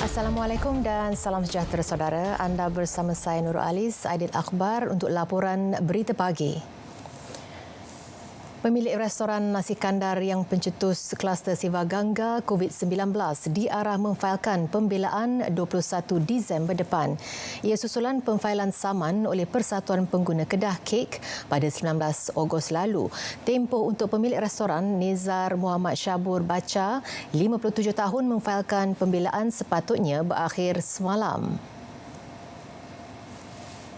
Assalamualaikum dan salam sejahtera saudara. Anda bersama saya Nurul Alis, Aidil Akhbar untuk laporan Berita Pagi. Pemilik restoran nasi kandar yang pencetus kluster Siva Gangga COVID-19 diarah memfailkan pembelaan 21 Disember depan. Ia susulan pemfailan saman oleh Persatuan Pengguna Kedah Kek pada 19 Ogos lalu. Tempoh untuk pemilik restoran Nizar Muhammad Syabur Baca, 57 tahun memfailkan pembelaan sepatutnya berakhir semalam.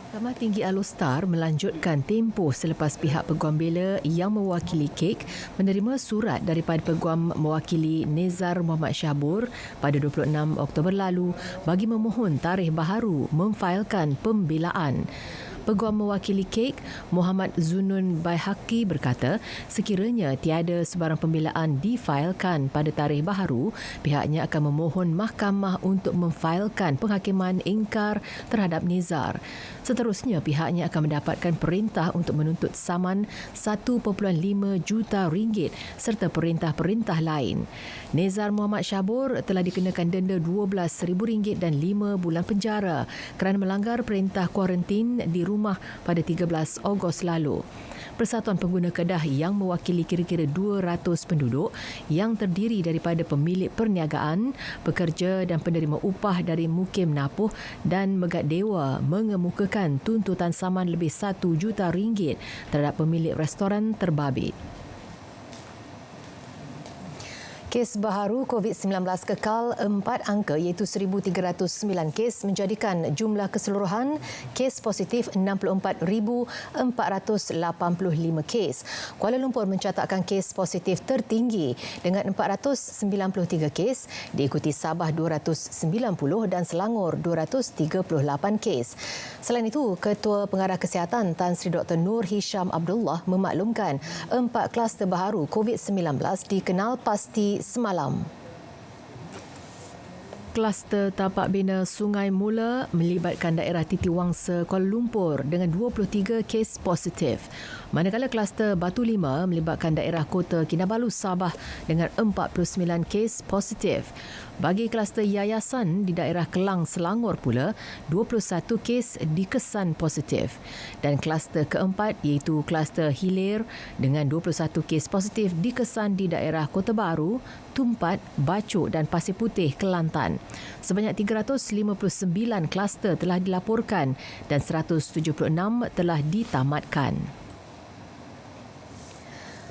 Mahkamah Tinggi Alor melanjutkan tempoh selepas pihak peguam bela yang mewakili Kek menerima surat daripada peguam mewakili Nizar Muhammad Syabur pada 26 Oktober lalu bagi memohon tarikh baharu memfailkan pembelaan. Peguam mewakili Kek, Muhammad Zunun Baihaqi berkata, sekiranya tiada sebarang pembelaan difailkan pada tarikh baharu, pihaknya akan memohon mahkamah untuk memfailkan penghakiman ingkar terhadap Nizar. Seterusnya, pihaknya akan mendapatkan perintah untuk menuntut saman RM1.5 juta serta perintah-perintah lain. Nizar Muhammad Syabur telah dikenakan denda RM12,000 dan 5 bulan penjara kerana melanggar perintah kuarantin di rumah pada 13 Ogos lalu. Persatuan Pengguna Kedah yang mewakili kira-kira 200 penduduk yang terdiri daripada pemilik perniagaan, pekerja dan penerima upah dari Mukim Napuh dan Megat Dewa mengemukakan tuntutan saman lebih RM1 juta terhadap pemilik restoran terbabit. Kes baharu COVID-19 kekal 4 angka iaitu 1,309 kes menjadikan jumlah keseluruhan kes positif 64,485 kes. Kuala Lumpur mencatatkan kes positif tertinggi dengan 493 kes, diikuti Sabah 290 dan Selangor 238 kes. Selain itu, Ketua Pengarah Kesihatan Tan Sri Dr. Nur Hisham Abdullah memaklumkan 4 kluster baharu COVID-19 dikenal pasti semalam. Kluster tapak bina Sungai Mula melibatkan daerah Titiwangsa, Kuala Lumpur dengan 23 kes positif. Manakala kluster Batu Lima melibatkan daerah Kota Kinabalu, Sabah dengan 49 kes positif. Bagi kluster yayasan di daerah Kelang, Selangor pula, 21 kes dikesan positif. Dan kluster keempat iaitu kluster Hilir dengan 21 kes positif dikesan di daerah Kota Baru, Tumpat, Bacok dan Pasir Putih, Kelantan. Sebanyak 359 kluster telah dilaporkan dan 176 telah ditamatkan.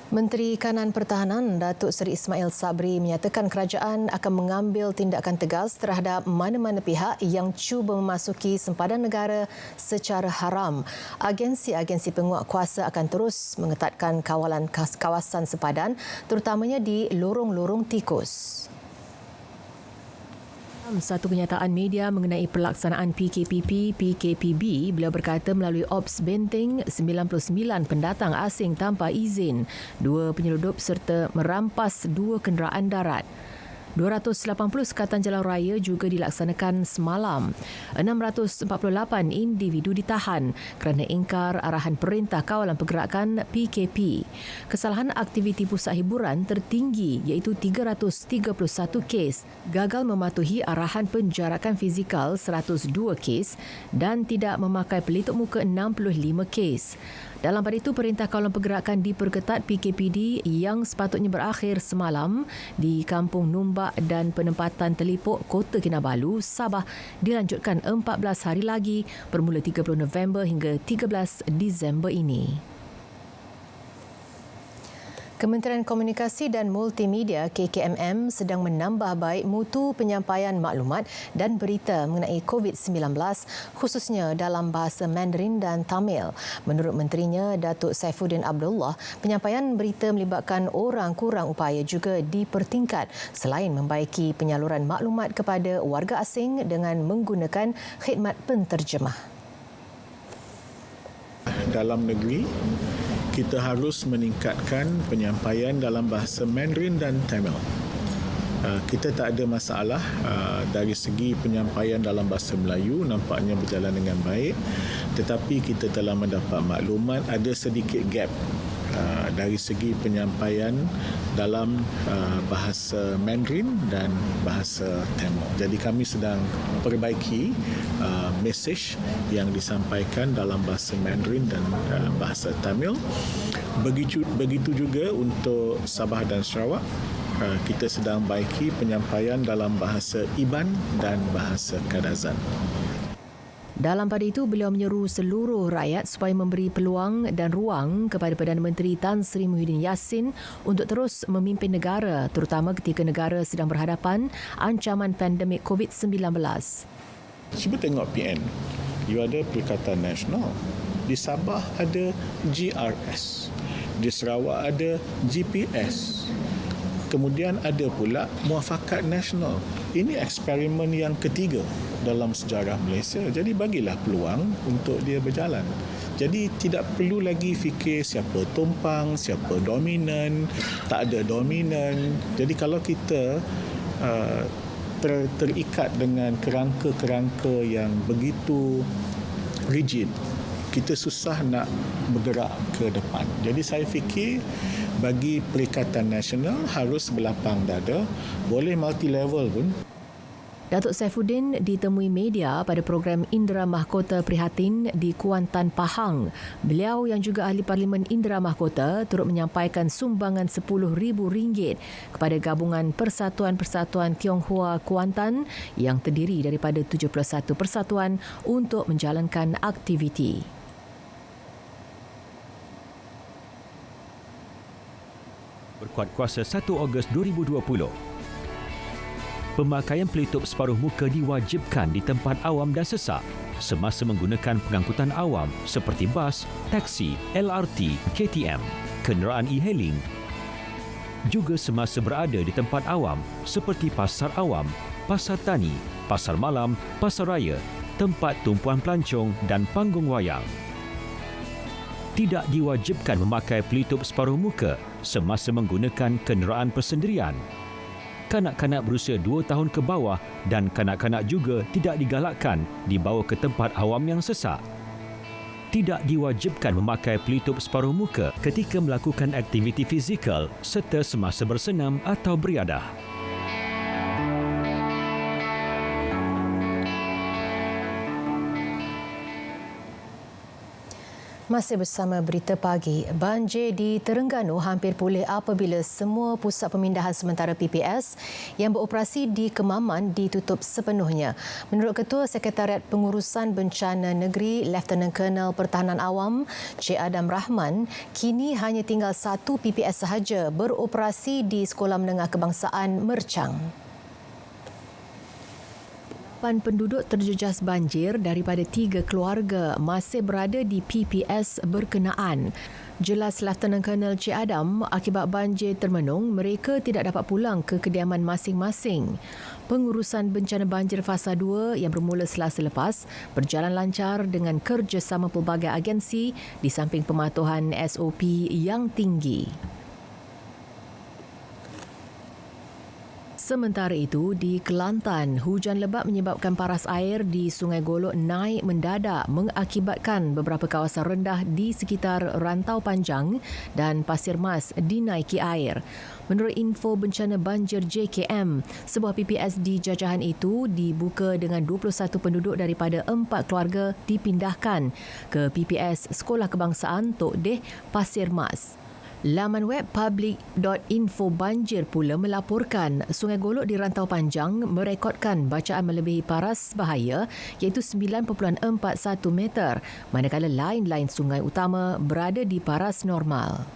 Menteri Kanan Pertahanan Datuk Seri Ismail Sabri menyatakan kerajaan akan mengambil tindakan tegas terhadap mana-mana pihak yang cuba memasuki sempadan negara secara haram. Agensi-agensi penguat kuasa akan terus mengetatkan kawalan kawasan sempadan terutamanya di lorong-lorong tikus. Satu kenyataan media mengenai pelaksanaan PKPP-PKPB, beliau berkata melalui Ops Benteng 99 pendatang asing tanpa izin, 2 penyeludup serta merampas 2 kenderaan darat. 280 sekatan jalan raya juga dilaksanakan semalam. 648 individu ditahan kerana ingkar arahan Perintah Kawalan Pergerakan PKP. Kesalahan aktiviti pusat hiburan tertinggi iaitu 331 kes, gagal mematuhi arahan penjarakan fizikal 102 kes dan tidak memakai pelitup muka 65 kes. Dalam pada itu, Perintah Kawalan Pergerakan diperketat PKPD yang sepatutnya berakhir semalam di Kampung Numbak dan penempatan Telipuk, Kota Kinabalu, Sabah dilanjutkan 14 hari lagi bermula 30 November hingga 13 Disember ini. Kementerian Komunikasi dan Multimedia KKMM sedang menambah baik mutu penyampaian maklumat dan berita mengenai COVID-19 khususnya dalam bahasa Mandarin dan Tamil. Menurut menterinya Datuk Saifuddin Abdullah, penyampaian berita melibatkan orang kurang upaya juga dipertingkat selain membaiki penyaluran maklumat kepada warga asing dengan menggunakan khidmat penterjemah. Dalam negeri, kita harus meningkatkan penyampaian dalam bahasa Mandarin dan Tamil. Kita tak ada masalah dari segi penyampaian dalam bahasa Melayu, nampaknya berjalan dengan baik, tetapi kita telah mendapat maklumat ada sedikit gap dari segi penyampaian dalam bahasa Mandarin dan bahasa Tamil. Jadi kami sedang perbaiki mesej yang disampaikan dalam bahasa Mandarin dan bahasa Tamil. Begitu juga untuk Sabah dan Sarawak. Kita sedang baiki penyampaian dalam bahasa Iban dan bahasa Kadazan. Dalam pada itu, beliau menyeru seluruh rakyat supaya memberi peluang dan ruang kepada Perdana Menteri Tan Sri Muhyiddin Yassin untuk terus memimpin negara, terutama ketika negara sedang berhadapan ancaman pandemik COVID-19. Cuba tengok PN. You ada Perikatan Nasional. Di Sabah ada GRS. Di Sarawak ada GPS. Kemudian ada pula Muafakat Nasional. Ini eksperimen yang ketiga dalam sejarah Malaysia. Jadi bagilah peluang untuk dia berjalan. Jadi tidak perlu lagi fikir siapa tumpang, siapa dominan, tak ada dominan. Jadi kalau kita terikat dengan kerangka-kerangka yang begitu rigid, kita susah nak bergerak ke depan. Jadi saya fikir bagi Perikatan Nasional harus berlapang dada, boleh multi-level pun. Datuk Saifuddin ditemui media pada program Indera Mahkota Prihatin di Kuantan, Pahang. Beliau yang juga ahli Parlimen Indera Mahkota turut menyampaikan sumbangan RM10,000 kepada gabungan Persatuan-Persatuan Tionghoa Kuantan yang terdiri daripada 71 persatuan untuk menjalankan aktiviti. Berkuat kuasa 1 Ogos 2020. Pemakaian pelitup separuh muka diwajibkan di tempat awam dan sesak semasa menggunakan pengangkutan awam seperti bas, taksi, LRT, KTM, kenderaan e-hailing. Juga semasa berada di tempat awam seperti pasar awam, pasar tani, pasar malam, pasar raya, tempat tumpuan pelancong dan panggung wayang. Tidak diwajibkan memakai pelitup separuh muka semasa menggunakan kenderaan persendirian. Kanak-kanak berusia 2 tahun ke bawah dan kanak-kanak juga tidak digalakkan dibawa ke tempat awam yang sesak. Tidak diwajibkan memakai pelitup separuh muka ketika melakukan aktiviti fizikal serta semasa bersenam atau beriadah. Masih bersama Berita Pagi. Banjir di Terengganu hampir pulih apabila semua pusat pemindahan sementara PPS yang beroperasi di Kemaman ditutup sepenuhnya. Menurut Ketua Sekretariat Pengurusan Bencana Negeri, Lieutenant Colonel Pertahanan Awam, Cik Adam Rahman, kini hanya tinggal 1 PPS sahaja beroperasi di Sekolah Menengah Kebangsaan Mercang. 8 penduduk terjejas banjir daripada 3 keluarga masih berada di PPS berkenaan. Jelas Lieutenant Colonel Cik Adam, akibat banjir termenung, mereka tidak dapat pulang ke kediaman masing-masing. Pengurusan bencana banjir fasa 2 yang bermula Selasa lepas berjalan lancar dengan kerjasama pelbagai agensi di samping pematuhan SOP yang tinggi. Sementara itu, di Kelantan, hujan lebat menyebabkan paras air di Sungai Golok naik mendadak mengakibatkan beberapa kawasan rendah di sekitar Rantau Panjang dan Pasir Mas dinaiki air. Menurut info bencana banjir JKM, sebuah PPS di jajahan itu dibuka dengan 21 penduduk daripada 4 keluarga dipindahkan ke PPS Sekolah Kebangsaan Tok Deh, Pasir Mas. Laman web public.info banjir pula melaporkan Sungai Golok di Rantau Panjang merekodkan bacaan melebihi paras bahaya iaitu 9.41 meter, manakala lain-lain sungai utama berada di paras normal.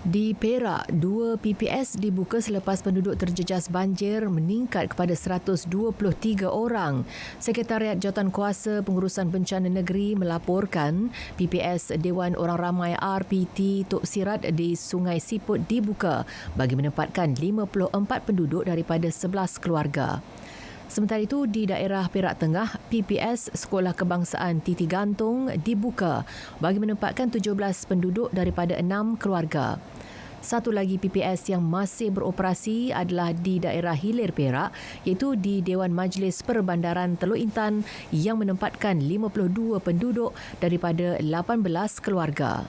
Di Perak, 2 PPS dibuka selepas penduduk terjejas banjir meningkat kepada 123 orang. Sekretariat Jawatankuasa Pengurusan Bencana Negeri melaporkan PPS Dewan Orang Ramai RPT Tok Sirat di Sungai Siput dibuka bagi menempatkan 54 penduduk daripada 11 keluarga. Sementara itu, di daerah Perak Tengah, PPS Sekolah Kebangsaan Titi Gantung dibuka bagi menempatkan 17 penduduk daripada 6 keluarga. Satu lagi PPS yang masih beroperasi adalah di daerah Hilir Perak, iaitu di Dewan Majlis Perbandaran Teluk Intan yang menempatkan 52 penduduk daripada 18 keluarga.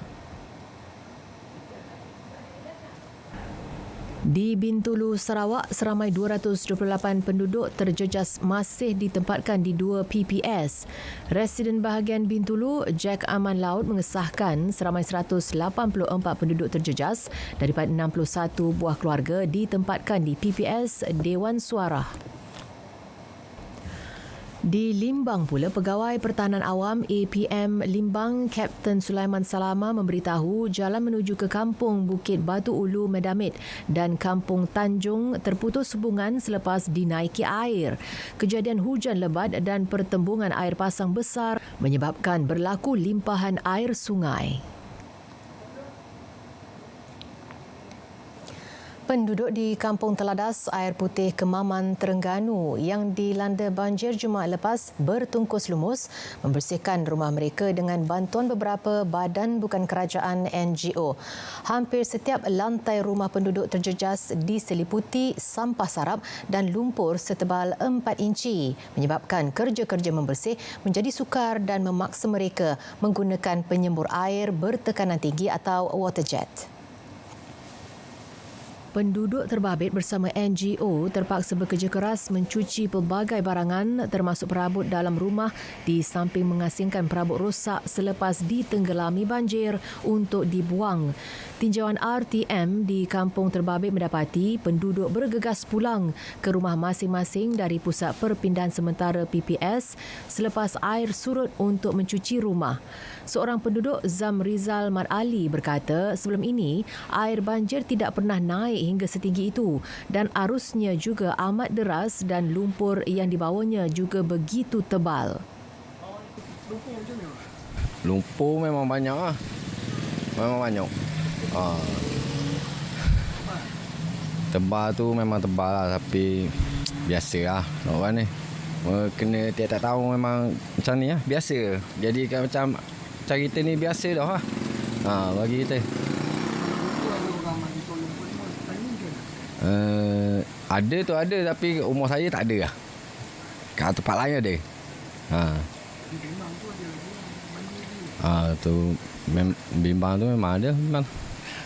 Di Bintulu, Sarawak, seramai 228 penduduk terjejas masih ditempatkan di 2 PPS. Residen bahagian Bintulu, Jack Aman Laut mengesahkan seramai 184 penduduk terjejas daripada 61 buah keluarga ditempatkan di PPS Dewan Suara. Di Limbang pula, Pegawai Pertahanan Awam APM Limbang Kapten Sulaiman Salama memberitahu jalan menuju ke Kampung Bukit Batu Ulu Medamit dan Kampung Tanjung terputus hubungan selepas dinaiki air. Kejadian hujan lebat dan pertembungan air pasang besar menyebabkan berlaku limpahan air sungai. Penduduk di Kampung Teladas Air Putih Kemaman, Terengganu yang dilanda banjir Jumaat lepas bertungkus lumus membersihkan rumah mereka dengan bantuan beberapa badan bukan kerajaan NGO. Hampir setiap lantai rumah penduduk terjejas diseliputi sampah sarap dan lumpur setebal 4 inci menyebabkan kerja-kerja membersih menjadi sukar dan memaksa mereka menggunakan penyembur air bertekanan tinggi atau waterjet. Penduduk terbabit bersama NGO terpaksa bekerja keras mencuci pelbagai barangan termasuk perabot dalam rumah di samping mengasingkan perabot rosak selepas ditenggelami banjir untuk dibuang. Tinjauan RTM di kampung terbabit mendapati penduduk bergegas pulang ke rumah masing-masing dari pusat perpindahan sementara PPS selepas air surut untuk mencuci rumah. Seorang penduduk Zamrizal Mat Ali berkata sebelum ini air banjir tidak pernah naik hingga setinggi itu dan arusnya juga amat deras dan lumpur yang dibawanya juga begitu tebal. Lumpur memang banyak lah. Memang banyak. Tebal tu memang tebal lah tapi biasalah orang ni. Kena tiap-tiap tahun memang macam ni lah. Biasa. Jadi kan macam kita ni biasa dah lah. Bagi kita. Ada tapi umur saya tak ada lah. Kat tempat lain ada. Tu bimbang tu memang ada memang.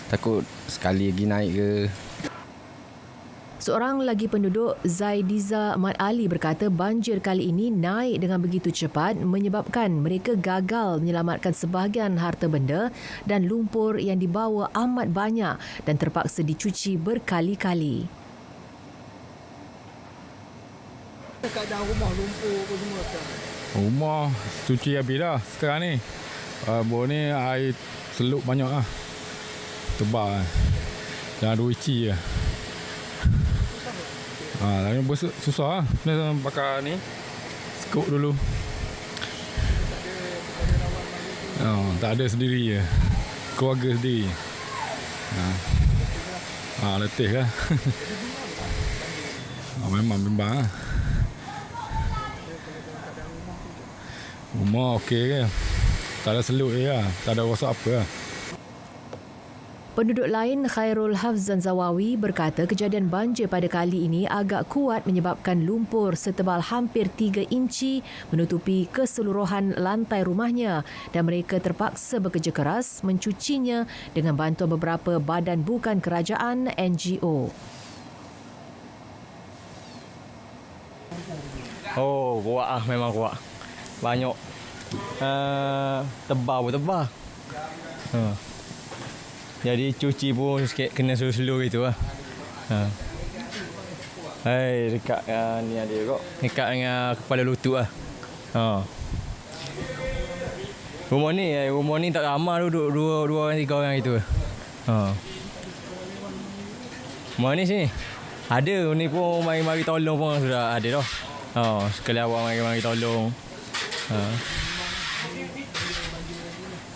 Takut sekali lagi naik ke. Seorang lagi penduduk, Zaidiza Mat Ali berkata banjir kali ini naik dengan begitu cepat menyebabkan mereka gagal menyelamatkan sebahagian harta benda dan lumpur yang dibawa amat banyak dan terpaksa dicuci berkali-kali. Keadaan rumah lumpur apa semua sekarang? Rumah cuci habis dah sekarang ni. Bawah ni air selup banyak lah. Tebal lah. Jangan 2 inci lah. Tapi susah lah. Kena bakar ni. Skop dulu. Tak ada sendiri je. Keluarga sendiri. Letih lah. Memang bimbang lah. Rumah okey ke? Tak ada selut je lah. Tak ada rosak apa lah. Penduduk lain, Khairul Hafzan Zawawi berkata kejadian banjir pada kali ini agak kuat menyebabkan lumpur setebal hampir 3 inci menutupi keseluruhan lantai rumahnya dan mereka terpaksa bekerja keras mencucinya dengan bantuan beberapa badan bukan kerajaan NGO. Kuat lah. Memang kuat. Banyak. Tebal pun tebal. Jadi cuci pun sikit kena slow-slow gitu lah. Dekat ni ada kok. Dekat dengan kepala lutut lah. Rumah ni tak ramai duduk 2 orang 3 orang gitu. Rumah ni sini. Ada ni pun mari tolong pun sudah ada dah. Sekali awak mari tolong.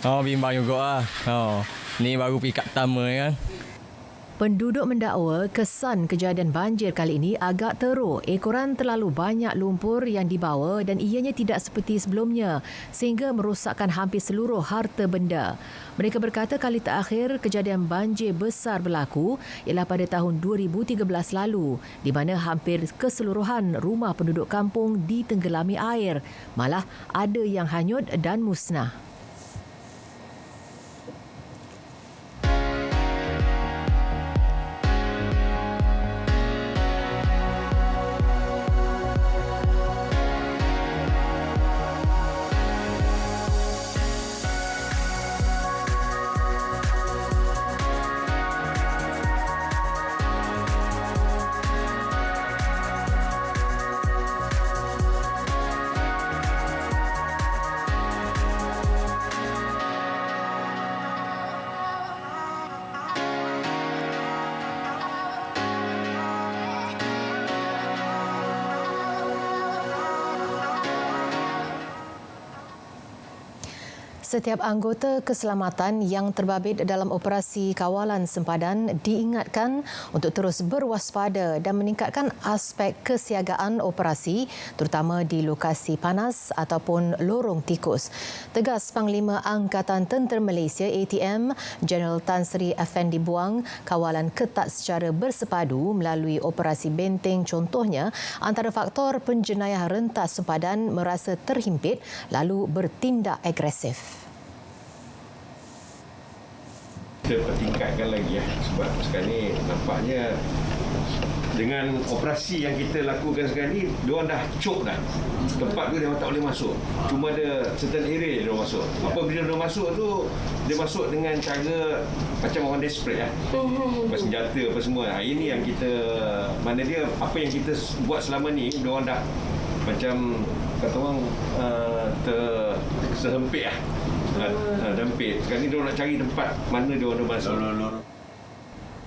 Bimbang juga lah. Ni baru pikat pertama kan. Penduduk mendakwa kesan kejadian banjir kali ini agak teruk. Ekoran terlalu banyak lumpur yang dibawa dan ianya tidak seperti sebelumnya sehingga merosakkan hampir seluruh harta benda. Mereka berkata kali terakhir kejadian banjir besar berlaku ialah pada tahun 2013 lalu di mana hampir keseluruhan rumah penduduk kampung ditenggelami air. Malah ada yang hanyut dan musnah. Setiap anggota keselamatan yang terbabit dalam operasi kawalan sempadan diingatkan untuk terus berwaspada dan meningkatkan aspek kesiagaan operasi terutama di lokasi panas ataupun lorong tikus. Tegas Panglima Angkatan Tentera Malaysia ATM Jeneral Tan Sri Effendi Buang, kawalan ketat secara bersepadu melalui operasi benteng contohnya antara faktor penjenayah rentas sempadan merasa terhimpit lalu bertindak agresif. Kita tingkatkan lagi sebab sekarang ni nampaknya dengan operasi yang kita lakukan sekarang ni diorang dah cok dah tempat tu dia tak boleh masuk, cuma ada certain area dia masuk. Apabila dia masuk tu dia masuk dengan cara macam orang desperate bersenjata apa semua. Ini yang kita mana dia apa yang kita buat selama ni diorang dah macam kata orang tersempit dempit. Sekarang ni diorang nak cari tempat mana diorang masuk.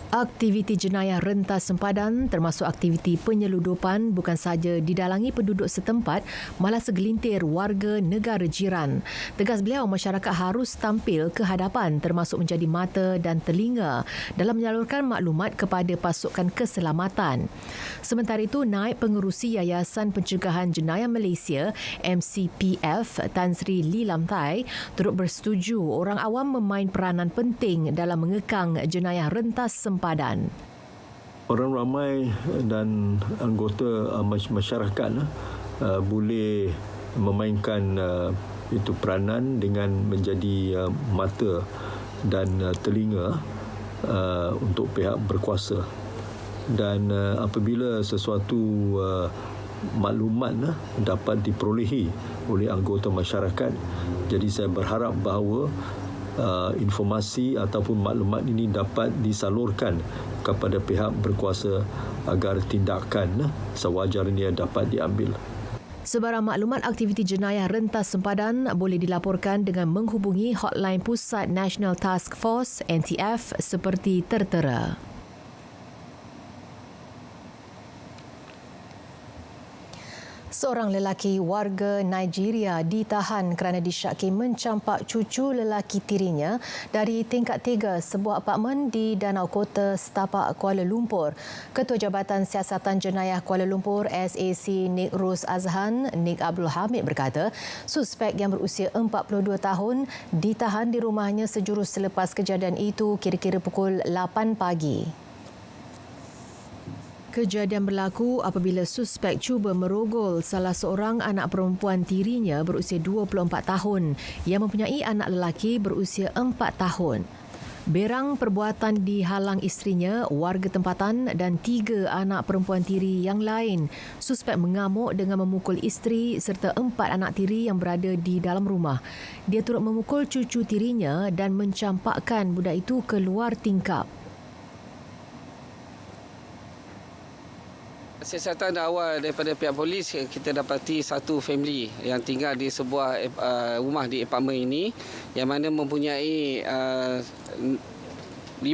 Aktiviti jenayah rentas sempadan termasuk aktiviti penyeludupan bukan sahaja didalangi penduduk setempat malah segelintir warga negara jiran. Tegas beliau, masyarakat harus tampil ke hadapan termasuk menjadi mata dan telinga dalam menyalurkan maklumat kepada pasukan keselamatan. Sementara itu, Naib Pengerusi Yayasan Pencegahan Jenayah Malaysia MCPF Tan Sri Lee Lam Thai turut bersetuju orang awam memain peranan penting dalam mengekang jenayah rentas sempadan. Orang ramai dan anggota masyarakat boleh memainkan itu peranan dengan menjadi mata dan telinga untuk pihak berkuasa. Dan apabila sesuatu maklumat dapat diperolehi oleh anggota masyarakat, jadi saya berharap bahawa informasi ataupun maklumat ini dapat disalurkan kepada pihak berkuasa agar tindakan sewajarnya dapat diambil. Sebarang maklumat aktiviti jenayah rentas sempadan boleh dilaporkan dengan menghubungi hotline Pusat National Task Force NTF seperti tertera. Seorang lelaki warga Nigeria ditahan kerana disyaki mencampak cucu lelaki tirinya dari tingkat 3 sebuah apartmen di Danau Kota Setapak, Kuala Lumpur. Ketua Jabatan Siasatan Jenayah Kuala Lumpur SAC Nik Ros Azhan, Nik Abdul Hamid berkata, suspek yang berusia 42 tahun ditahan di rumahnya sejurus selepas kejadian itu kira-kira pukul 8 pagi. Kejadian berlaku apabila suspek cuba merogol salah seorang anak perempuan tirinya berusia 24 tahun yang mempunyai anak lelaki berusia 4 tahun. Berang perbuatan dihalang isterinya, warga tempatan dan 3 anak perempuan tiri yang lain. Suspek mengamuk dengan memukul isteri serta 4 anak tiri yang berada di dalam rumah. Dia turut memukul cucu tirinya dan mencampakkan budak itu keluar tingkap. Siasatan awal daripada pihak polis, kita dapati satu family yang tinggal di sebuah rumah di apartmen ini yang mana mempunyai 5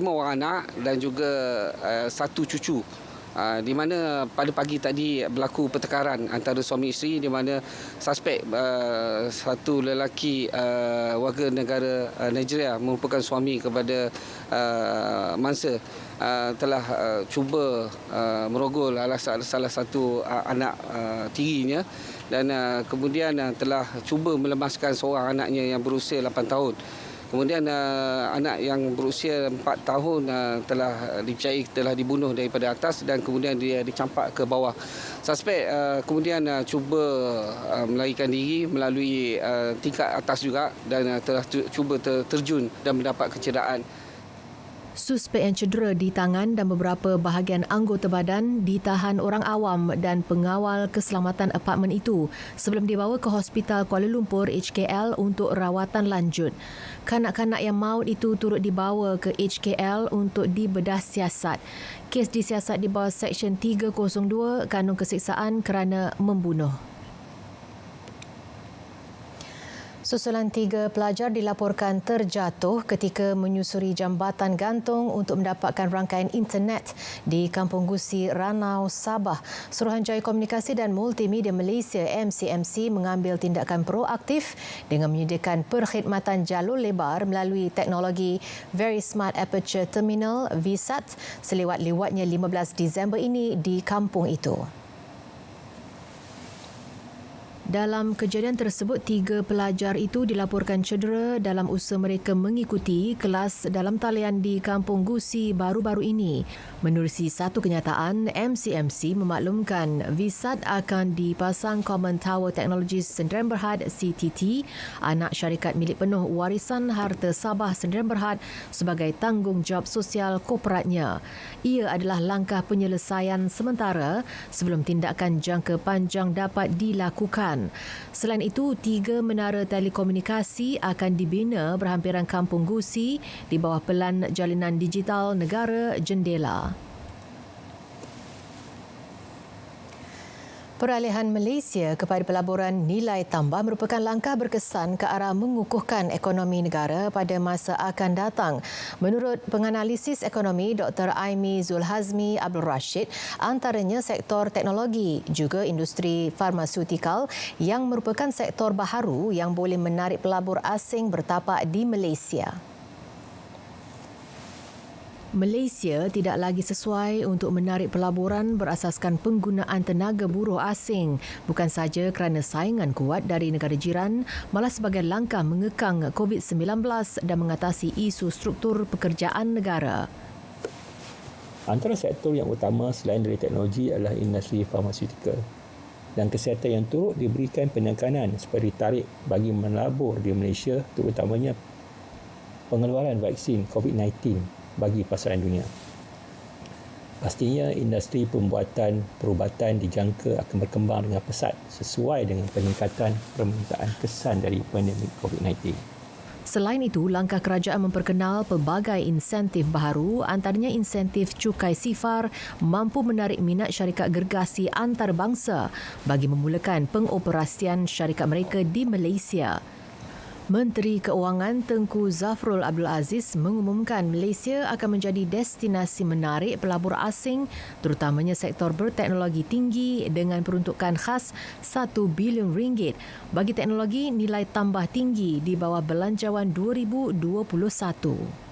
orang anak dan juga 1 cucu di mana pada pagi tadi berlaku pertengkaran antara suami isteri di mana suspek satu lelaki warga negara Nigeria merupakan suami kepada mangsa telah cuba merogol salah satu anak tirinya dan kemudian telah cuba melemaskan seorang anaknya yang berusia 8 tahun. Kemudian anak yang berusia 4 tahun telah dipercayai telah dibunuh daripada atas dan kemudian dia dicampak ke bawah. Suspek kemudian cuba melarikan diri melalui tingkat atas juga dan telah cuba terjun dan mendapat kecederaan. Suspek yang cedera di tangan dan beberapa bahagian anggota badan ditahan orang awam dan pengawal keselamatan apartmen itu sebelum dibawa ke Hospital Kuala Lumpur HKL untuk rawatan lanjut. Kanak-kanak yang maut itu turut dibawa ke HKL untuk dibedah siasat. Kes disiasat di bawah Seksyen 302 Kanun Keseksaan kerana membunuh. Susulan 3 pelajar dilaporkan terjatuh ketika menyusuri jambatan gantung untuk mendapatkan rangkaian internet di Kampung Gusi, Ranau, Sabah. Suruhanjaya Komunikasi dan Multimedia Malaysia MCMC mengambil tindakan proaktif dengan menyediakan perkhidmatan jalur lebar melalui teknologi Very Smart Aperture Terminal VSAT selewat-lewatnya 15 Disember ini di kampung itu. Dalam kejadian tersebut, 3 pelajar itu dilaporkan cedera dalam usaha mereka mengikuti kelas dalam talian di Kampung Gusi baru-baru ini. Menerusi satu kenyataan, MCMC memaklumkan VSAT akan dipasang Common Tower Technologies Sdn Bhd CTT, anak syarikat milik penuh Warisan Harta Sabah Sdn Bhd sebagai tanggungjawab sosial korporatnya. Ia adalah langkah penyelesaian sementara sebelum tindakan jangka panjang dapat dilakukan. Selain itu, 3 menara telekomunikasi akan dibina berhampiran Kampung Gusi di bawah Pelan Jalinan Digital Negara Jendela. Peralihan Malaysia kepada pelaburan nilai tambah merupakan langkah berkesan ke arah mengukuhkan ekonomi negara pada masa akan datang. Menurut penganalisis ekonomi Dr. Aimi Zulhazmi Abdul Rashid, antaranya sektor teknologi, juga industri farmasutikal yang merupakan sektor baharu yang boleh menarik pelabur asing bertapak di Malaysia. Malaysia tidak lagi sesuai untuk menarik pelaburan berasaskan penggunaan tenaga buruh asing, bukan sahaja kerana saingan kuat dari negara jiran, malah sebagai langkah mengekang COVID-19 dan mengatasi isu struktur pekerjaan negara. Antara sektor yang utama selain dari teknologi adalah industri farmasutikal dan kesihatan yang turut diberikan penekanan supaya ditarik bagi melabur di Malaysia, terutamanya pengeluaran vaksin COVID-19 bagi pasaran dunia. Pastinya industri pembuatan perubatan dijangka akan berkembang dengan pesat sesuai dengan peningkatan permintaan kesan dari pandemik COVID-19. Selain itu, langkah kerajaan memperkenal pelbagai insentif baharu, antaranya insentif cukai sifar mampu menarik minat syarikat gergasi antarabangsa bagi memulakan pengoperasian syarikat mereka di Malaysia. Menteri Keuangan Tengku Zafrul Abdul Aziz mengumumkan Malaysia akan menjadi destinasi menarik pelabur asing terutamanya sektor berteknologi tinggi dengan peruntukan khas RM1 bilion bagi teknologi nilai tambah tinggi di bawah Belanjawan 2021.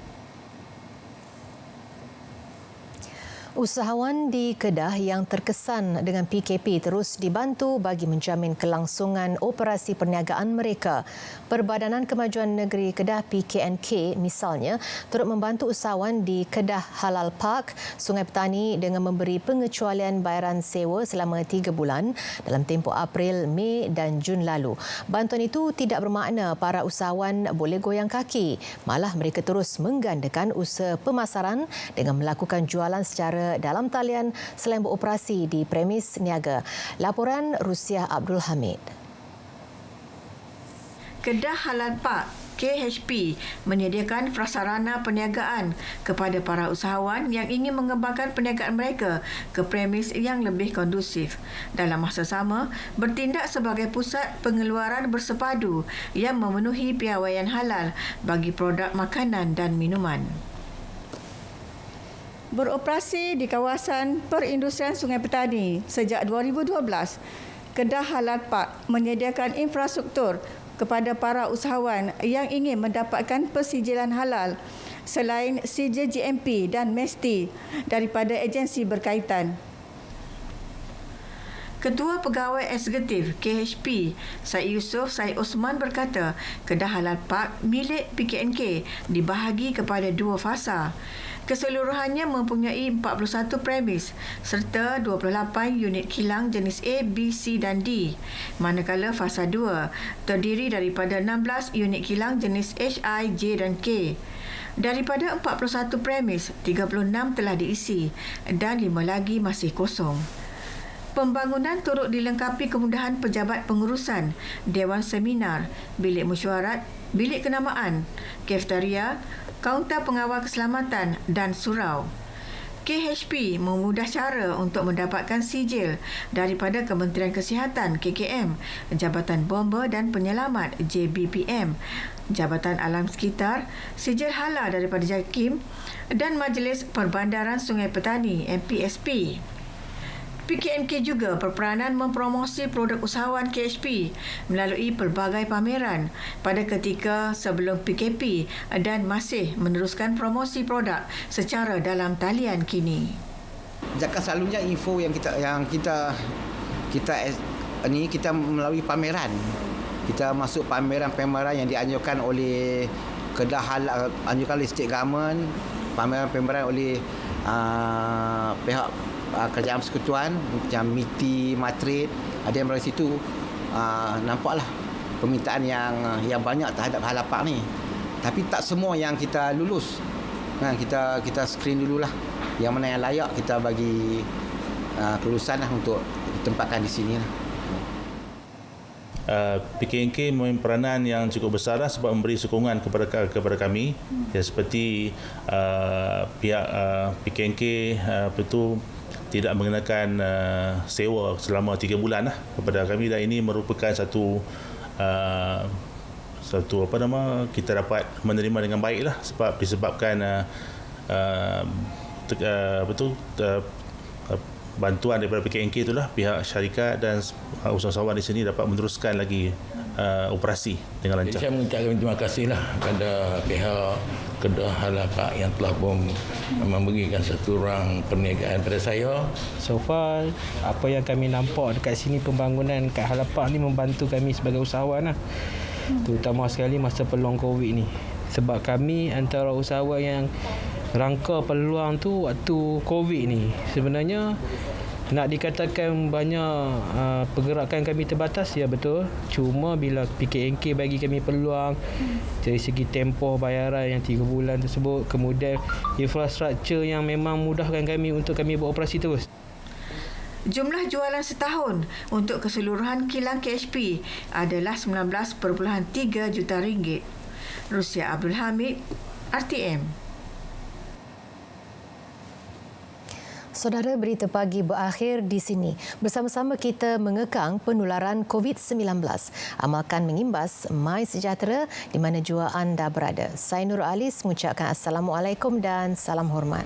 Usahawan di Kedah yang terkesan dengan PKP terus dibantu bagi menjamin kelangsungan operasi perniagaan mereka. Perbadanan Kemajuan Negeri Kedah PKNK misalnya turut membantu usahawan di Kedah Halal Park, Sungai Petani dengan memberi pengecualian bayaran sewa selama 3 bulan dalam tempoh April, Mei dan Jun lalu. Bantuan itu tidak bermakna para usahawan boleh goyang kaki. Malah mereka terus menggandakan usaha pemasaran dengan melakukan jualan secara dalam talian selain beroperasi di premis niaga. Laporan Rusiah Abdul Hamid. Kedah Halal Park KHP menyediakan prasarana perniagaan kepada para usahawan yang ingin mengembangkan perniagaan mereka ke premis yang lebih kondusif. Dalam masa sama, bertindak sebagai pusat pengeluaran bersepadu yang memenuhi piawaian halal bagi produk makanan dan minuman. Beroperasi di kawasan perindustrian Sungai Petani sejak 2012, Kedah Halal Park menyediakan infrastruktur kepada para usahawan yang ingin mendapatkan persijilan halal selain sijil GMP dan MESTI daripada agensi berkaitan. Ketua Pegawai Eksekutif KHP, Syed Yusof Syed Osman berkata, Kedah Halal Park milik PKNK dibahagi kepada 2 fasa. Keseluruhannya mempunyai 41 premis serta 28 unit kilang jenis A, B, C dan D. Manakala fasa 2 terdiri daripada 16 unit kilang jenis H, I, J dan K. Daripada 41 premis, 36 telah diisi dan 5 lagi masih kosong. Pembangunan turut dilengkapi kemudahan pejabat pengurusan, Dewan Seminar, Bilik Mesyuarat, Bilik Kenamaan, Kafetaria, Kaunter Pengawal Keselamatan dan surau. KHP memudah cara untuk mendapatkan sijil daripada Kementerian Kesihatan KKM, Jabatan Bomba dan Penyelamat JBPM, Jabatan Alam Sekitar, sijil halal daripada JAKIM dan Majlis Perbandaran Sungai Petani MPSP. PKNK juga berperanan mempromosi produk usahawan KHP melalui pelbagai pameran pada ketika sebelum PKP dan masih meneruskan promosi produk secara dalam talian kini. Zakat selalunya info yang kita melalui pameran. Kita masuk pameran-pameran yang dianjurkan oleh Kedah Halal, anjurkan oleh State Government, pameran-pameran oleh pihak kerajaan persekutuan macam MITI, Matrid, ada yang dari situ nampaklah permintaan yang banyak terhadap Halal Park ni. Tapi tak semua yang kita lulus. Kita screen dululah. Yang mana yang layak kita bagi kelulusan untuk ditempatkan di sini lah. PKNK mempunyai peranan yang cukup besar lah sebab memberi sokongan kepada kami ya, seperti pihak PKNK tidak mengenakan sewa selama 3 bulan lah kepada kami, dan ini merupakan satu kita dapat menerima dengan baik lah sebab disebabkan bantuan daripada PKNK itulah pihak syarikat dan usahawan di sini dapat meneruskan lagi operasi dengan lancar. Saya mengucapkan terima kasihlah kepada pihak Kedah Halal Park yang telah memberikan satu ruang perniagaan pada saya. So far, apa yang kami nampak dekat sini, pembangunan kat Halal Park ni membantu kami sebagai usahawan lah. Terutama sekali masa peluang COVID ni. Sebab kami antara usahawan yang rangka peluang tu waktu COVID ni. Sebenarnya nak dikatakan banyak pergerakan kami terbatas, ya betul. Cuma bila PKNK bagi kami peluang dari segi tempoh bayaran yang 3 bulan tersebut, kemudian infrastruktur yang memang mudahkan kami untuk kami beroperasi terus. Jumlah jualan setahun untuk keseluruhan kilang KHP adalah 19.3 juta ringgit. Rusia Abdul Hamid, RTM. Saudara, berita pagi berakhir di sini. Bersama-sama kita mengekang penularan COVID-19. Amalkan mengimbas MySejahtera di mana jua anda berada. Saya Nur Alis mengucapkan Assalamualaikum dan salam hormat.